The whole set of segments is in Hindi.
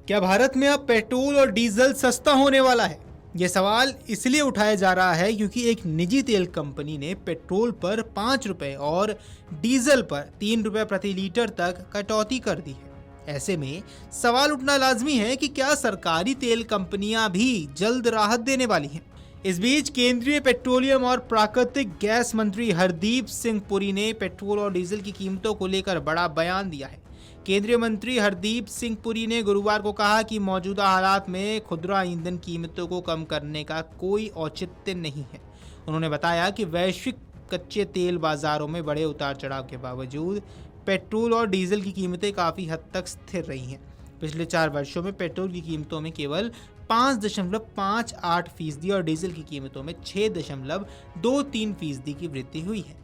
क्या भारत में अब पेट्रोल और डीजल सस्ता होने वाला है? यह सवाल इसलिए उठाया जा रहा है क्योंकि एक निजी तेल कंपनी ने पेट्रोल पर 5 रुपए और डीजल पर 3 रुपए प्रति लीटर तक कटौती कर दी है। ऐसे में सवाल उठना लाजमी है कि क्या सरकारी तेल कंपनियां भी जल्द राहत देने वाली हैं? इस बीच केंद्रीय पेट्रोलियम और प्राकृतिक गैस मंत्री हरदीप सिंह पुरी ने पेट्रोल और डीजल की कीमतों को लेकर बड़ा बयान दिया है। केंद्रीय मंत्री हरदीप सिंह पुरी ने गुरुवार को कहा कि मौजूदा हालात में खुदरा ईंधन कीमतों को कम करने का कोई औचित्य नहीं है। उन्होंने बताया कि वैश्विक कच्चे तेल बाजारों में बड़े उतार चढ़ाव के बावजूद पेट्रोल और डीजल की कीमतें काफ़ी हद तक स्थिर रही हैं। पिछले 4 वर्षों में पेट्रोल की कीमतों में केवल 5.58% और डीजल की कीमतों में 6.23% की वृद्धि हुई है।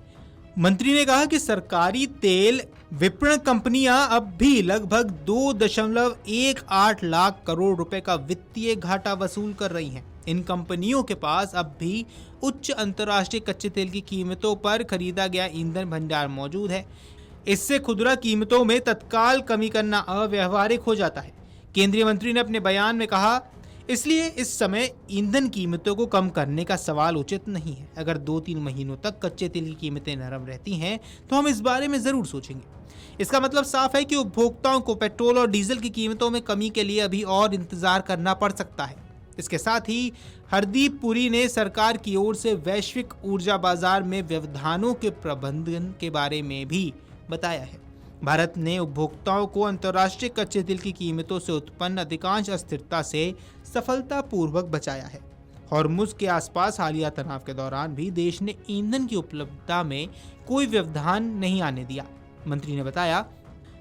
मंत्री ने कहा कि सरकारी तेल विपणन कंपनियां अब भी लगभग 2.18 लाख करोड़ रुपए का वित्तीय घाटा वसूल कर रही हैं। इन कंपनियों के पास अब भी उच्च अंतर्राष्ट्रीय कच्चे तेल की कीमतों पर खरीदा गया ईंधन भंडार मौजूद है। इससे खुदरा कीमतों में तत्काल कमी करना अव्यावहारिक हो जाता है। केंद्रीय मंत्री ने अपने बयान में कहा, इसलिए इस समय ईंधन कीमतों को कम करने का सवाल उचित नहीं है। अगर 2-3 महीनों तक कच्चे तेल की कीमतें नरम रहती हैं तो हम इस बारे में ज़रूर सोचेंगे। इसका मतलब साफ है कि उपभोक्ताओं को पेट्रोल और डीजल की कीमतों में कमी के लिए अभी और इंतजार करना पड़ सकता है। इसके साथ ही हरदीप पुरी ने सरकार की ओर से वैश्विक ऊर्जा बाजार में व्यवधानों के प्रबंधन के बारे में भी बताया है। भारत ने उपभोक्ताओं को अंतर्राष्ट्रीय कच्चे तेल की कीमतों से उत्पन्न अधिकांश अस्थिरता से सफलतापूर्वक बचाया है। हॉर्मुज के आसपास हालिया तनाव के दौरान भी देश ने ईंधन की उपलब्धता में कोई व्यवधान नहीं आने दिया। मंत्री ने बताया,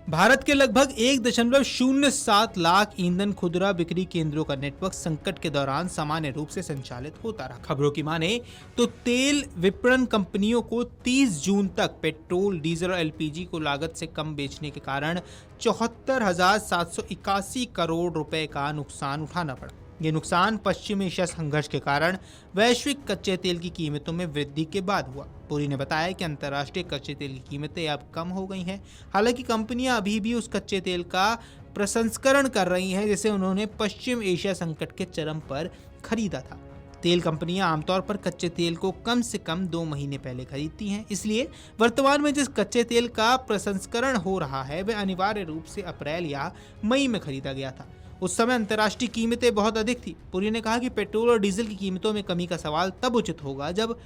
भारत के लगभग 1.07 लाख ईंधन खुदरा बिक्री केंद्रों का नेटवर्क संकट के दौरान सामान्य रूप से संचालित होता रहा। खबरों की माने तो तेल विपणन कंपनियों को 30 जून तक पेट्रोल, डीजल और एलपीजी को लागत से कम बेचने के कारण 74,781 करोड़ रुपए का नुकसान उठाना पड़ा। ये नुकसान पश्चिम एशिया संघर्ष के कारण वैश्विक कच्चे तेल की कीमतों में वृद्धि के बाद हुआ। पुरी ने बताया कि अंतर्राष्ट्रीय कच्चे तेल की कीमतें अब कम हो गई हैं। हालांकि कंपनियां अभी भी उस कच्चे तेल का प्रसंस्करण कर रही हैं जिसे उन्होंने पश्चिम एशिया संकट के चरम पर खरीदा था। तेल कंपनियां आमतौर पर कच्चे तेल को कम से कम 2 महीने पहले खरीदती हैं। इसलिए वर्तमान में जिस कच्चे तेल का प्रसंस्करण हो रहा है वह अनिवार्य रूप से अप्रैल या मई में खरीदा गया था। उस समय अंतर्राष्ट्रीय कीमतें बहुत अधिक थी। पुरी ने कहा कि पेट्रोल और डीजल की कीमतों में कमी का सवाल तब उचित होगा जब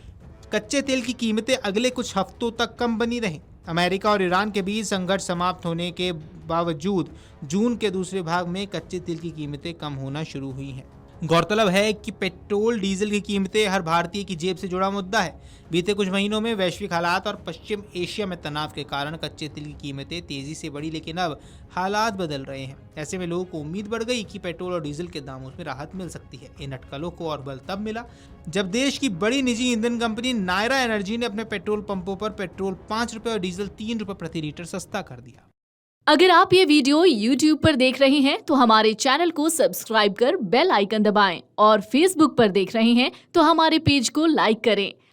कच्चे तेल की कीमतें अगले कुछ हफ्तों तक कम बनी रहें। अमेरिका और ईरान के बीच संघर्ष समाप्त होने के बावजूद जून के दूसरे भाग में कच्चे तेल की कीमतें कम होना शुरू हुई हैं। गौरतलब है कि पेट्रोल डीजल की कीमतें हर भारतीय की जेब से जुड़ा मुद्दा है। बीते कुछ महीनों में वैश्विक हालात और पश्चिम एशिया में तनाव के कारण कच्चे तेल की कीमतें तेजी से बढ़ी, लेकिन अब हालात बदल रहे हैं। ऐसे में लोगों को उम्मीद बढ़ गई कि पेट्रोल और डीजल के दामों में राहत मिल सकती है। इन अटकलों को और बल तब मिला जब देश की बड़ी निजी ईंधन कंपनी नायरा एनर्जी ने अपने पेट्रोल पंपों पर पेट्रोल 5 रुपए और डीजल 3 रुपए प्रति लीटर सस्ता कर दिया। अगर आप ये वीडियो YouTube पर देख रहे हैं तो हमारे चैनल को सब्सक्राइब कर बेल आइकन दबाएं और Facebook पर देख रहे हैं तो हमारे पेज को लाइक करें।